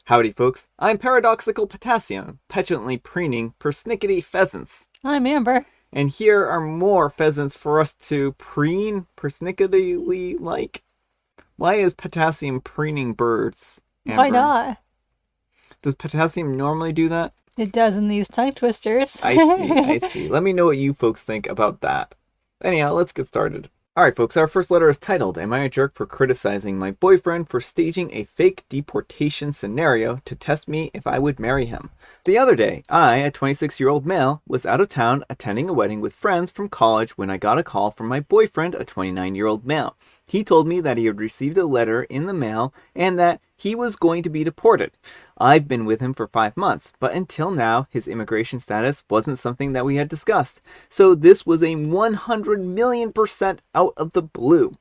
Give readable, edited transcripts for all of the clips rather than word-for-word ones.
Howdy, folks. I'm Paradoxical Potassium, petulantly preening persnickety pheasants. I'm Amber. And here are more pheasants for us to preen persnicketily like. Why is potassium preening birds, Why Amber? not? Does potassium normally do that? It does in these tongue twisters. I see. Let me know what you folks think about that. Anyhow, let's get started. Alright, folks, our first letter is titled, Am I a Jerk for Criticizing My Boyfriend for Staging a Fake Deportation Scenario to Test Me If I Would Marry Him? The other day, I, a 26-year-old male, was out of town attending a wedding with friends from college when I got a call from my boyfriend, a 29-year-old male. He told me that he had received a letter in the mail and that he was going to be deported. I've been with him for 5 months, but until now, his immigration status wasn't something that we had discussed. So this was a 100,000,000% out of the blue.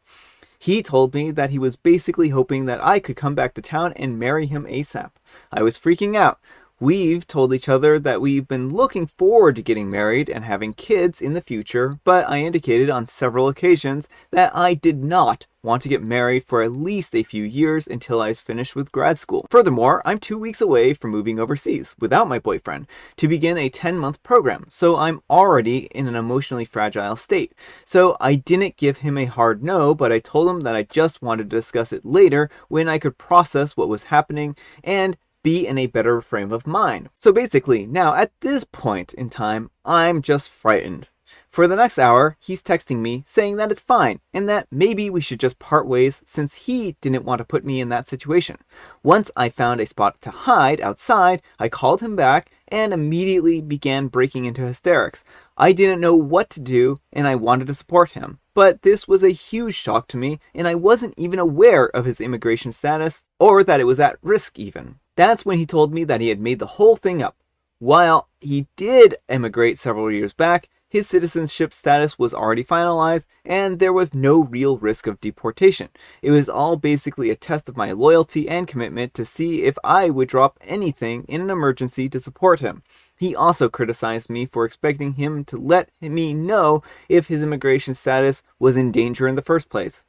He told me that he was basically hoping that I could come back to town and marry him ASAP. I was freaking out. We've told each other that we've been looking forward to getting married and having kids in the future, but I indicated on several occasions that I did not want to get married for at least a few years until I was finished with grad school. Furthermore, I'm 2 weeks away from moving overseas without my boyfriend to begin a 10-month program, so I'm already in an emotionally fragile state. So I didn't give him a hard no, but I told him that I just wanted to discuss it later when I could process what was happening and be in a better frame of mind. So basically, now at this point in time, I'm just frightened. For the next hour, he's texting me saying that it's fine and that maybe we should just part ways since he didn't want to put me in that situation. Once I found a spot to hide outside, I called him back and immediately began breaking into hysterics. I didn't know what to do and I wanted to support him. But this was a huge shock to me and I wasn't even aware of his immigration status or that it was at risk even. That's when he told me that he had made the whole thing up. While he did emigrate several years back, his citizenship status was already finalized and there was no real risk of deportation. It was all basically a test of my loyalty and commitment to see if I would drop anything in an emergency to support him. He also criticized me for expecting him to let me know if his immigration status was in danger in the first place.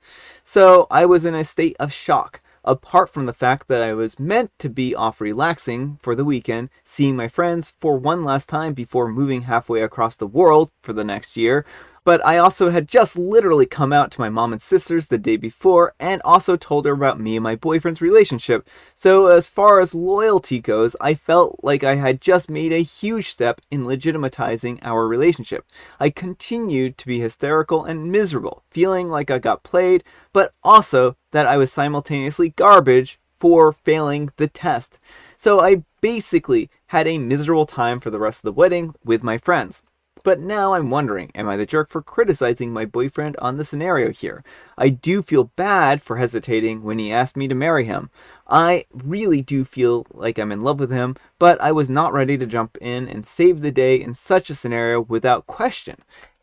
So I was in a state of shock. Apart from the fact that I was meant to be off relaxing for the weekend, seeing my friends for one last time before moving halfway across the world for the next year, but I also had just literally come out to my mom and sisters the day before and also told her about me and my boyfriend's relationship. So as far as loyalty goes, I felt like I had just made a huge step in legitimatizing our relationship. I continued to be hysterical and miserable, feeling like I got played, but also that I was simultaneously garbage for failing the test. So I basically had a miserable time for the rest of the wedding with my friends. But now I'm wondering, am I the jerk for criticizing my boyfriend on the scenario here? I do feel bad for hesitating when he asked me to marry him. I really do feel like I'm in love with him, but I was not ready to jump in and save the day in such a scenario without question.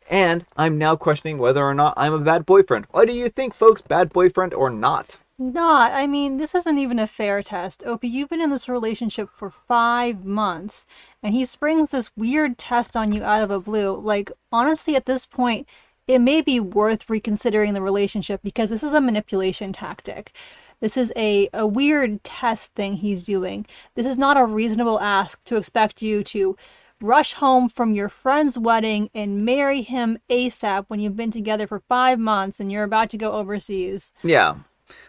And I'm now questioning whether or not I'm a bad boyfriend. What do you think, folks? Bad boyfriend or not? Not. I mean, this isn't even a fair test. Opie, you've been in this relationship for 5 months, and he springs this weird test on you out of a blue. Like, honestly, at this point, it may be worth reconsidering the relationship because this is a manipulation tactic. This is a weird test thing he's doing. This is not a reasonable ask to expect you to rush home from your friend's wedding and marry him ASAP when you've been together for 5 months and you're about to go overseas. Yeah.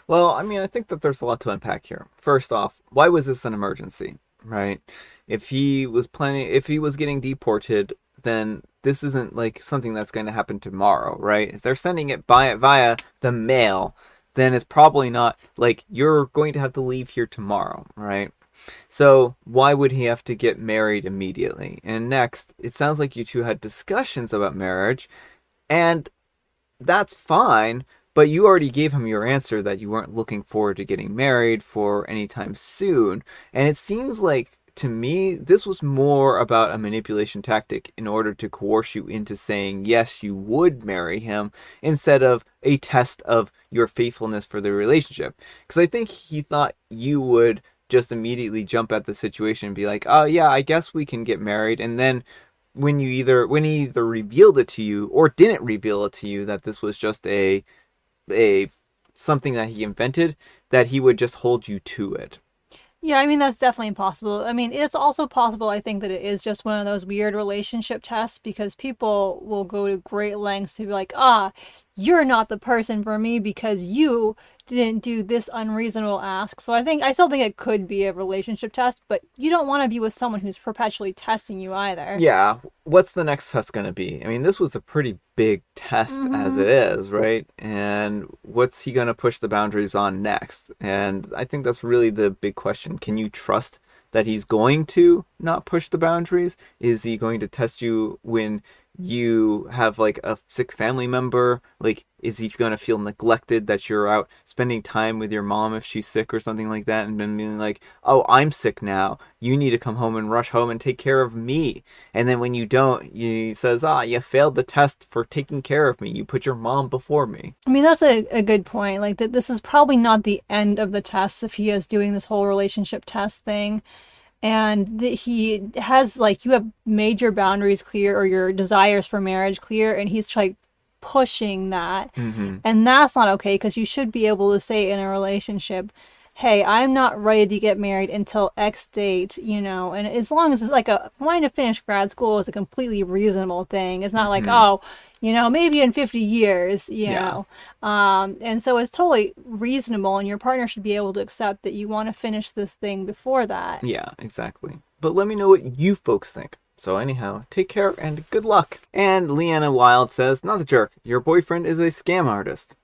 Well, I mean, I think that there's a lot to unpack here. First off, why was this an emergency, right? If he was getting deported, then this isn't like something that's going to happen tomorrow, right? If they're sending it via the mail, then it's probably not like you're going to have to leave here tomorrow, right? So why would he have to get married immediately? And next, it sounds like you two had discussions about marriage, and that's fine. But you already gave him your answer that you weren't looking forward to getting married for any time soon. And it seems like, to me, this was more about a manipulation tactic in order to coerce you into saying yes, you would marry him, instead of a test of your faithfulness for the relationship. Because I think he thought you would just immediately jump at the situation and be like, oh yeah, I guess we can get married. And then when he either revealed it to you or didn't reveal it to you that this was just a something that he invented, that he would just hold you to it. Yeah, I mean, that's definitely possible. I mean, it's also possible, I think, that it is just one of those weird relationship tests because people will go to great lengths to be like, you're not the person for me because you didn't do this unreasonable ask. So I still think it could be a relationship test, but you don't want to be with someone who's perpetually testing you either. Yeah, what's the next test going to be? I mean, this was a pretty big test as Mm-hmm. it is, right? And what's he going to push the boundaries on next? And I think that's really the big question. Can you trust that he's going to not push the boundaries? Is he going to test you when you have like a sick family member? Like, is he going to feel neglected that you're out spending time with your mom if she's sick or something like that and then being like, oh, I'm sick now. You need to come home and rush home and take care of me. And then when you don't, he says, you failed the test for taking care of me. You put your mom before me. I mean, that's a good point. Like, this is probably not the end of the test if he is doing this whole relationship test thing. And he has, like, you have major boundaries clear or your desires for marriage clear, and he's like pushing that. Mm-hmm. And that's not okay because you should be able to say in a relationship, hey, I'm not ready to get married until X date, and as long as it's like wanting to finish grad school is a completely reasonable thing. It's not like, Mm-hmm. oh, maybe in 50 years, Yeah. and so it's totally reasonable, and your partner should be able to accept that you want to finish this thing before that. Yeah, exactly. But let me know what you folks think. So anyhow, take care and good luck. And Leanna Wild says, not the jerk. Your boyfriend is a scam artist.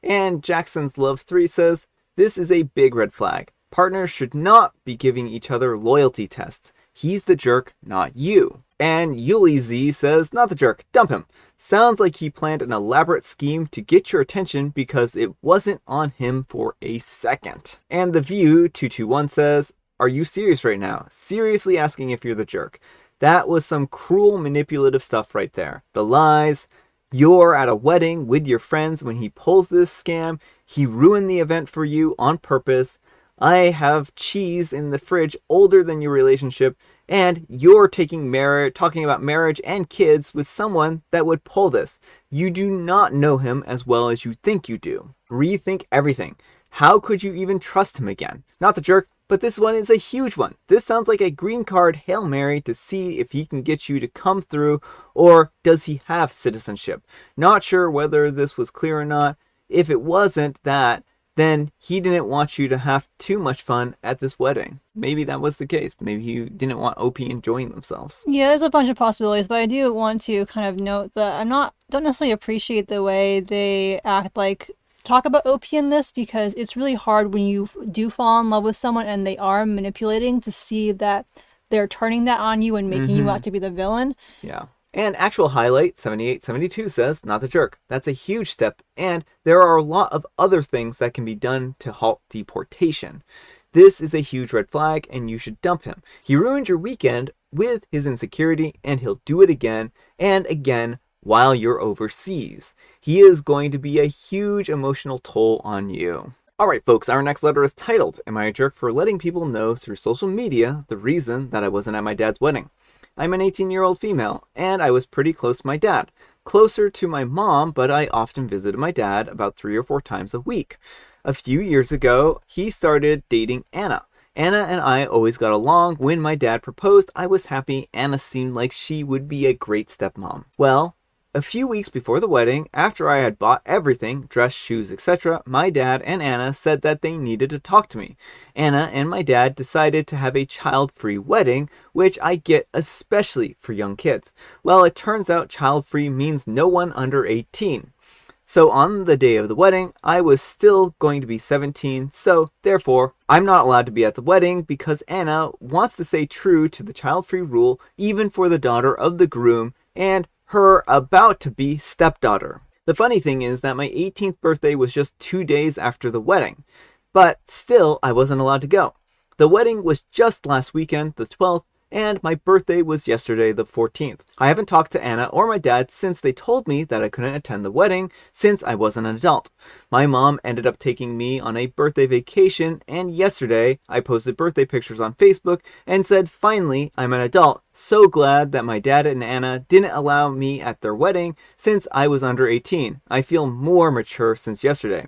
And Jackson's Love 3 says, this is a big red flag. Partners should not be giving each other loyalty tests. He's the jerk, not you. And Yuli Z says, not the jerk, dump him. Sounds like he planned an elaborate scheme to get your attention because it wasn't on him for a second. And The View 221 says, are you serious right now? Seriously asking if you're the jerk. That was some cruel, manipulative stuff right there. The lies. You're at a wedding with your friends when he pulls this scam. He ruined the event for you on purpose. I have cheese in the fridge older than your relationship, and you're talking about marriage and kids with someone that would pull this. You do not know him as well as you think you do. Rethink everything. How could you even trust him again? Not the jerk, but this one is a huge one. This sounds like a green card Hail Mary to see if he can get you to come through, or does he have citizenship? Not sure whether this was clear or not. If it wasn't that, then he didn't want you to have too much fun at this wedding. Maybe that was the case. Maybe he didn't want OP enjoying themselves. Yeah, there's a bunch of possibilities, but I do want to kind of note that don't necessarily appreciate the way they act like talk about OP in this because it's really hard when you do fall in love with someone and they are manipulating to see that they're turning that on you and making you Mm-hmm. out to be the villain. Yeah. And actual highlight 7872 says, not the jerk. That's a huge step, and there are a lot of other things that can be done to halt deportation. This is a huge red flag, and you should dump him. He ruined your weekend with his insecurity, and he'll do it again and again while you're overseas. He is going to be a huge emotional toll on you. Alright, folks, our next letter is titled, Am I a Jerk for Letting People Know Through Social Media the Reason That I Wasn't at My Dad's Wedding? I'm an 18-year-old female, and I was pretty close to my dad. Closer to my mom, but I often visited my dad about 3 or 4 times a week. A few years ago, he started dating Anna. Anna and I always got along. When my dad proposed, I was happy. Anna seemed like she would be a great stepmom. Well, a few weeks before the wedding, after I had bought everything, dress, shoes, etc., my dad and Anna said that they needed to talk to me. Anna and my dad decided to have a child-free wedding, which I get especially for young kids. Well, it turns out child-free means no one under 18. So on the day of the wedding, I was still going to be 17, so therefore, I'm not allowed to be at the wedding because Anna wants to stay true to the child-free rule even for the daughter of the groom and her about-to-be stepdaughter. The funny thing is that my 18th birthday was just 2 days after the wedding, but still I wasn't allowed to go. The wedding was just last weekend, the 12th, and my birthday was yesterday, the 14th. I haven't talked to Anna or my dad since they told me that I couldn't attend the wedding since I wasn't an adult. My mom ended up taking me on a birthday vacation, and yesterday I posted birthday pictures on Facebook and said, finally, I'm an adult. So glad that my dad and Anna didn't allow me at their wedding since I was under 18. I feel more mature since yesterday.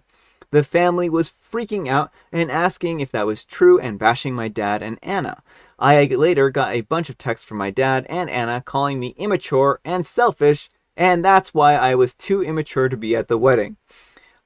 The family was freaking out and asking if that was true and bashing my dad and Anna. I later got a bunch of texts from my dad and Anna calling me immature and selfish, and that's why I was too immature to be at the wedding.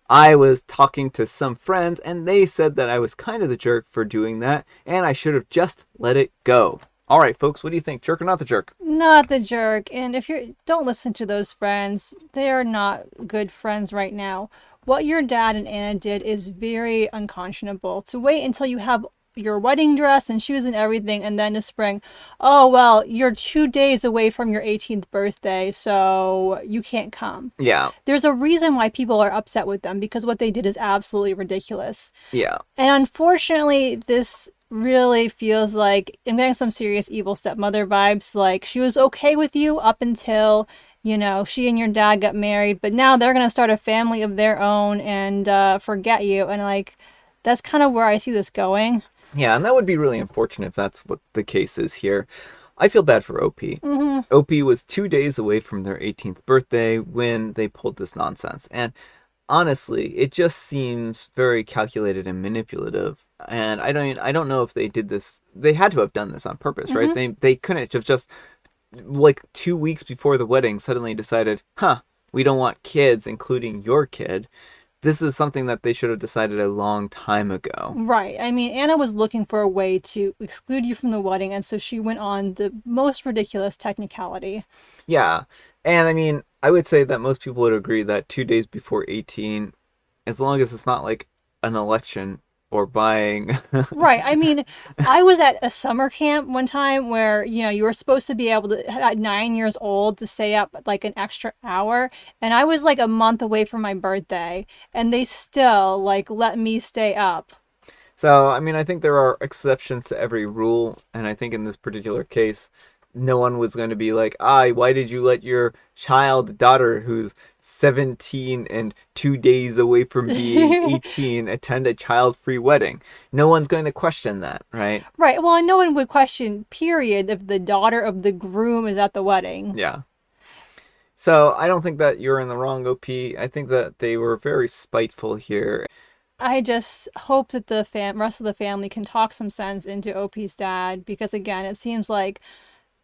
I was talking to some friends and they said that I was kind of the jerk for doing that and I should have just let it go. All right, folks, what do you think? Jerk or not the jerk? Not the jerk. And if you don't listen to those friends, they are not good friends right now. What your dad and Anna did is very unconscionable. To wait until you have your wedding dress and shoes and everything, and then to spring, oh, well, you're 2 days away from your 18th birthday, so you can't come. Yeah. There's a reason why people are upset with them, because what they did is absolutely ridiculous. Yeah. And unfortunately, this really feels like I'm getting some serious evil stepmother vibes. Like, she was okay with you up until, she and your dad got married, but now they're going to start a family of their own and forget you. And, like, that's kind of where I see this going. Yeah, and that would be really unfortunate if that's what the case is here. I feel bad for OP. Mm-hmm. OP was 2 days away from their 18th birthday when they pulled this nonsense. And honestly, it just seems very calculated and manipulative. And I don't know if they did this. They had to have done this on purpose, right? Mm-hmm. They couldn't have just, like, 2 weeks before the wedding suddenly decided, we don't want kids, including your kid. This is something that they should have decided a long time ago. Right. I mean, Anna was looking for a way to exclude you from the wedding, and so she went on the most ridiculous technicality. Yeah. And I mean, I would say that most people would agree that 2 days before 18, as long as it's not like an election or buying. Right. I mean, I was at a summer camp one time where, you were supposed to be able to, at 9 years old, to stay up like an extra hour. And I was like a month away from my birthday, and they still like let me stay up. So, I mean, I think there are exceptions to every rule. And I think in this particular case, no one was going to be like, why did you let your daughter who's 17 and 2 days away from being 18 attend a child-free wedding? No one's going to question that, right? Right. Well, and no one would question, period, if the daughter of the groom is at the wedding. Yeah. So I don't think that you're in the wrong, OP. I think that they were very spiteful here. I just hope that the rest of the family can talk some sense into OP's dad, because again, it seems like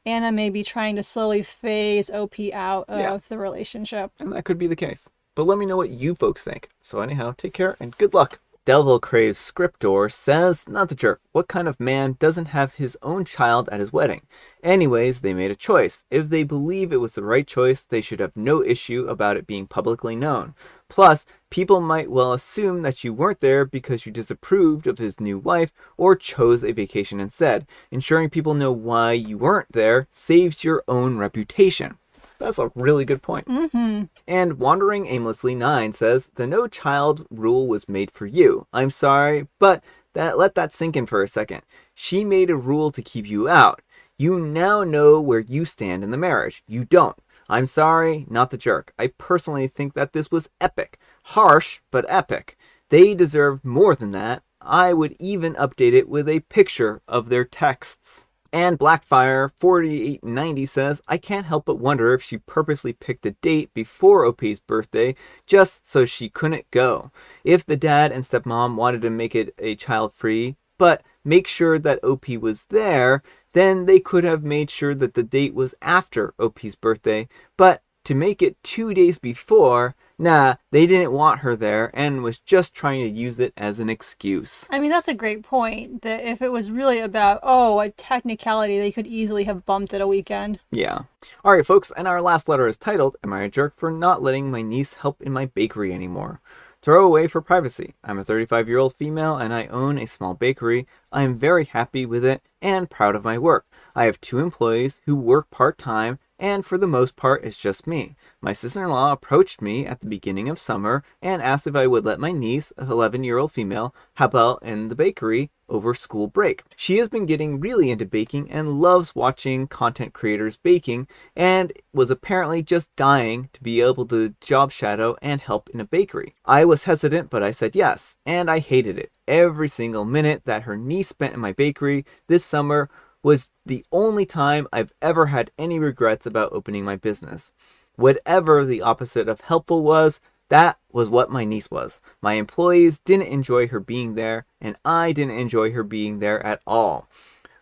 Anna may be trying to slowly phase OP out of the relationship. And that could be the case. But let me know what you folks think. So anyhow, take care and good luck. Devil Craves Scriptor says, not the jerk, what kind of man doesn't have his own child at his wedding? Anyways, they made a choice. If they believe it was the right choice, they should have no issue about it being publicly known. Plus, people might well assume that you weren't there because you disapproved of his new wife or chose a vacation instead. Ensuring people know why you weren't there saves your own reputation. That's a really good point. Mm-hmm. And Wandering Aimlessly 9 says, the no child rule was made for you. I'm sorry, but let that sink in for a second. She made a rule to keep you out. You now know where you stand in the marriage. You don't. I'm sorry, not the jerk. I personally think that this was epic. Harsh, but epic. They deserved more than that. I would even update it with a picture of their texts. And Blackfire4890 says, I can't help but wonder if she purposely picked a date before OP's birthday just so she couldn't go. If the dad and stepmom wanted to make it a child-free, but make sure that OP was there, then they could have made sure that the date was after OP's birthday. But to make it 2 days before, they didn't want her there and was just trying to use it as an excuse. I mean, that's a great point. That if it was really about, a technicality, they could easily have bumped it a weekend. Yeah. All right, folks, and our last letter is titled, Am I a Jerk for Not Letting My Niece Help in My Bakery Anymore? Throw away for privacy. I'm a 35-year-old female and I own a small bakery. I am very happy with it and proud of my work. I have 2 employees who work part-time, and for the most part it's just me. My sister-in-law approached me at the beginning of summer and asked if I would let my niece, an 11-year-old female, help out in the bakery over school break. She has been getting really into baking and loves watching content creators baking, and was apparently just dying to be able to job shadow and help in a bakery. I was hesitant, but I said yes, and I hated it. Every single minute that her niece spent in my bakery this summer was the only time I've ever had any regrets about opening my business. Whatever the opposite of helpful was, That was what my niece was. My employees didn't enjoy her being there, and I didn't enjoy her being there at all.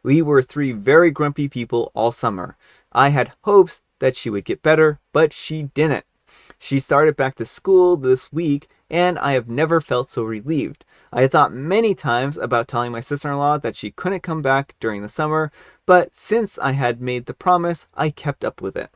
We were three very grumpy people all summer. I had hopes that she would get better, but she didn't. She started back to school this week, and I have never felt so relieved. I had thought many times about telling my sister-in-law that she couldn't come back during the summer, but since I had made the promise, I kept up with it.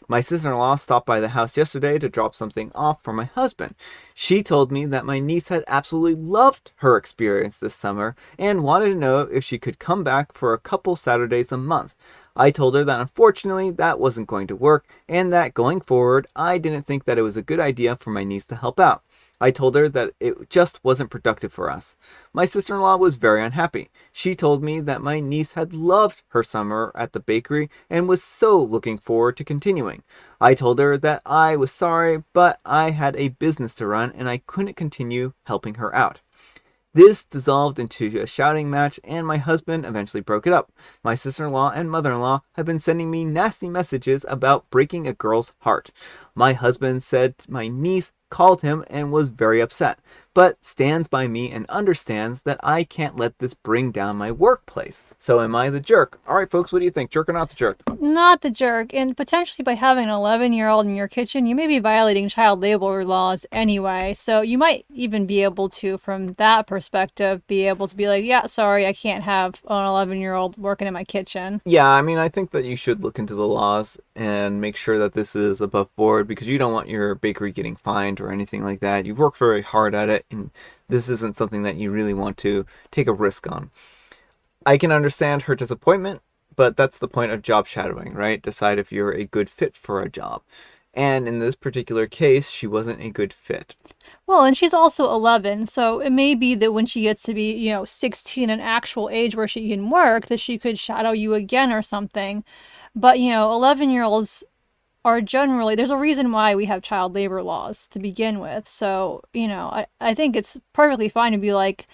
My sister-in-law stopped by the house yesterday to drop something off for my husband. She told me that my niece had absolutely loved her experience this summer and wanted to know if she could come back for a couple Saturdays a month. I told her that unfortunately that wasn't going to work and that going forward I didn't think that it was a good idea for my niece to help out. I told her that it just wasn't productive for us. My sister-in-law was very unhappy. She told me that my niece had loved her summer at the bakery and was so looking forward to continuing. I told her that I was sorry, but I had a business to run and I couldn't continue helping her out. This dissolved into a shouting match, and my husband eventually broke it up. My sister-in-law and mother-in-law have been sending me nasty messages about breaking a girl's heart. My husband said my niece called him and was very upset, but stands by me and understands that I can't let this bring down my workplace. So am I the jerk? All right, folks, what do you think? Jerk or not the jerk? Not the jerk. And potentially by having an 11-year-old in your kitchen, you may be violating child labor laws anyway. So you might even be able to, from that perspective, be able to be like, yeah, sorry, I can't have an 11-year-old working in my kitchen. Yeah, I mean, I think that you should look into the laws and make sure that this is above board because you don't want your bakery getting fined or anything like that. You've worked very hard at it, and this isn't something that you really want to take a risk on. I can understand her disappointment, but that's the point of job shadowing, right? Decide if you're a good fit for a job. And in this particular case, she wasn't a good fit. Well, and she's also 11, so it may be that when she gets to be, 16, an actual age where she can work, that she could shadow you again or something. But, 11-year-olds are generally, there's a reason why we have child labor laws to begin with. So, I think it's perfectly fine to be like,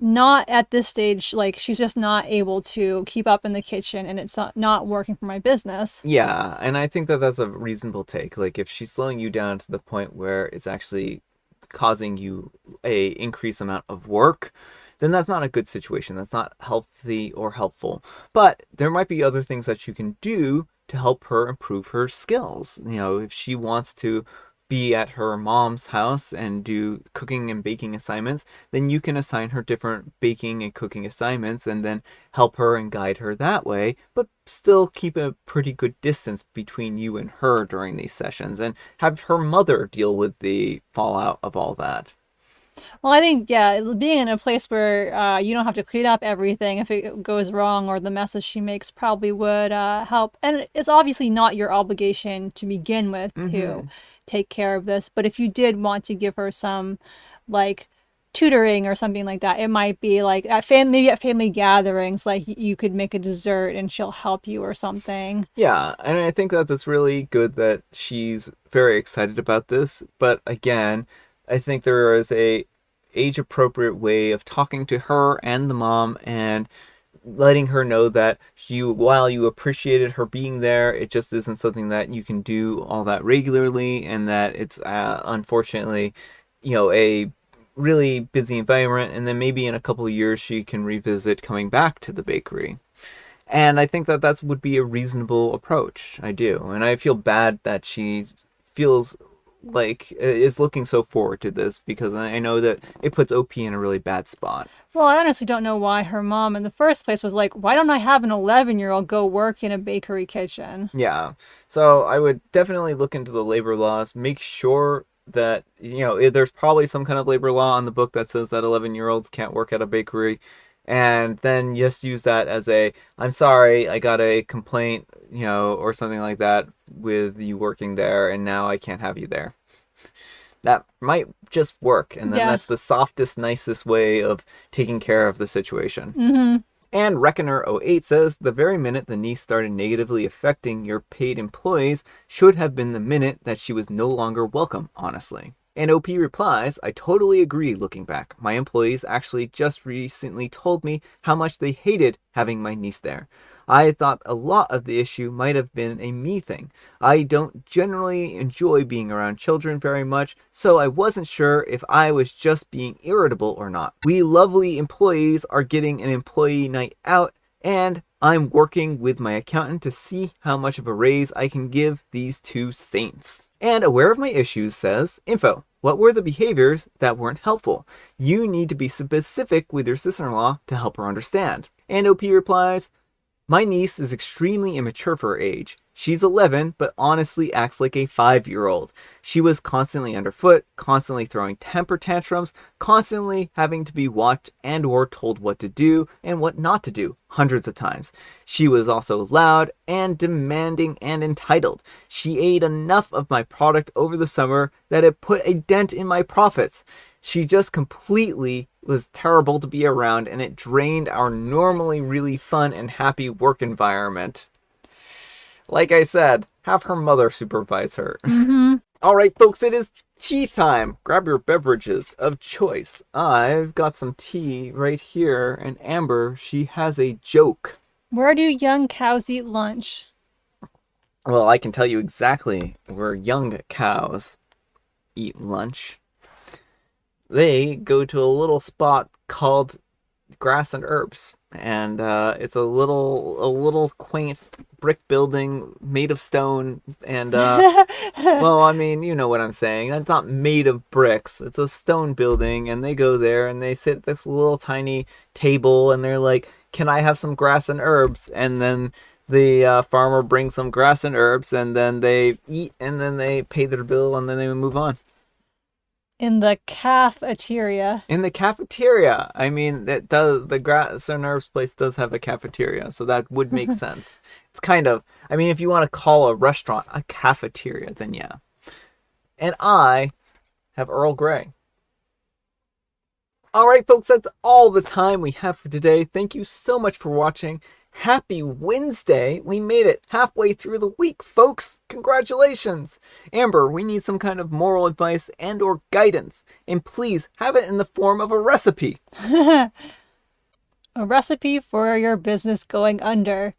not at this stage, like she's just not able to keep up in the kitchen and it's not working for my business. Yeah, and I think that that's a reasonable take. Like if she's slowing you down to the point where it's actually causing you a increased amount of work, then that's not a good situation. That's not healthy or helpful. But there might be other things that you can do to help her improve her skills. If she wants to be at her mom's house and do cooking and baking assignments, then you can assign her different baking and cooking assignments and then help her and guide her that way, but still keep a pretty good distance between you and her during these sessions and have her mother deal with the fallout of all that. Well, I think, yeah, being in a place where you don't have to clean up everything if it goes wrong or the messes she makes probably would help. And it's obviously not your obligation to begin with to take care of this. But if you did want to give her some, like, tutoring or something like that, it might be like maybe at family gatherings, like you could make a dessert and she'll help you or something. Yeah, and I think that it's really good that she's very excited about this. But again, I think there is a age-appropriate way of talking to her and the mom and letting her know that while you appreciated her being there, it just isn't something that you can do all that regularly, and that it's unfortunately, a really busy environment, and then maybe in a couple of years she can revisit coming back to the bakery. And I think that would be a reasonable approach. I do. And I feel bad that she feels like is looking so forward to this because I know that it puts OP in a really bad spot. Well, I honestly don't know why her mom in the first place was like, why don't I have an 11-year-old go work in a bakery kitchen? Yeah. So I would definitely look into the labor laws, make sure that, there's probably some kind of labor law on the book that says that 11-year-olds can't work at a bakery. And then just use that as I'm sorry, I got a complaint, or something like that with you working there, and now I can't have you there. That might just work, and then that's the softest, nicest way of taking care of the situation. Mm-hmm. And Reckoner08 says, the very minute the niece started negatively affecting your paid employees should have been the minute that she was no longer welcome, honestly. And OP replies, I totally agree looking back. My employees actually just recently told me how much they hated having my niece there. I thought a lot of the issue might have been a me thing. I don't generally enjoy being around children very much, so I wasn't sure if I was just being irritable or not. We lovely employees are getting an employee night out, and I'm working with my accountant to see how much of a raise I can give these two saints. And aware of my issues says, info. What were the behaviors that weren't helpful? You need to be specific with your sister-in-law to help her understand. And OP replies, my niece is extremely immature for her age. She's 11, but honestly acts like a 5-year-old. She was constantly underfoot, constantly throwing temper tantrums, constantly having to be watched and or told what to do and what not to do hundreds of times. She was also loud and demanding and entitled. She ate enough of my product over the summer that it put a dent in my profits. She just completely was terrible to be around, and it drained our normally really fun and happy work environment. Like I said, have her mother supervise her. Mm-hmm. All right, folks, it is tea time. Grab your beverages of choice. I've got some tea right here, and Amber, she has a joke. Where do young cows eat lunch? Well, I can tell you exactly where young cows eat lunch. They go to a little spot called Grass and Herbs, and it's a little quaint brick building made of stone, and well, I mean, you know what I'm saying. It's not made of bricks. It's a stone building, and they go there and they sit at this little tiny table, and they're like, "Can I have some grass and herbs?" And then the farmer brings some grass and herbs, and then they eat, and then they pay their bill, and then they move on. In the cafeteria. In the cafeteria. I mean, that does, the Grass and Herbs place does have a cafeteria, so that would make sense. It's kind of, I mean, if you want to call a restaurant a cafeteria, then yeah. And I have Earl Grey. All right, folks, that's all the time we have for today. Thank you so much for watching. Happy Wednesday. We made it halfway through the week, folks. Congratulations. Amber, we need some kind of moral advice and or guidance. And please have it in the form of a recipe. A recipe for your business going under.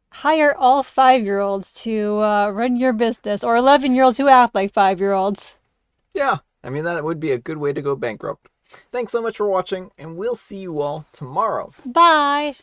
Hire all 5-year-olds to run your business, or 11-year-olds who act like 5-year-olds. Yeah, I mean, that would be a good way to go bankrupt. Thanks so much for watching, and we'll see you all tomorrow. Bye.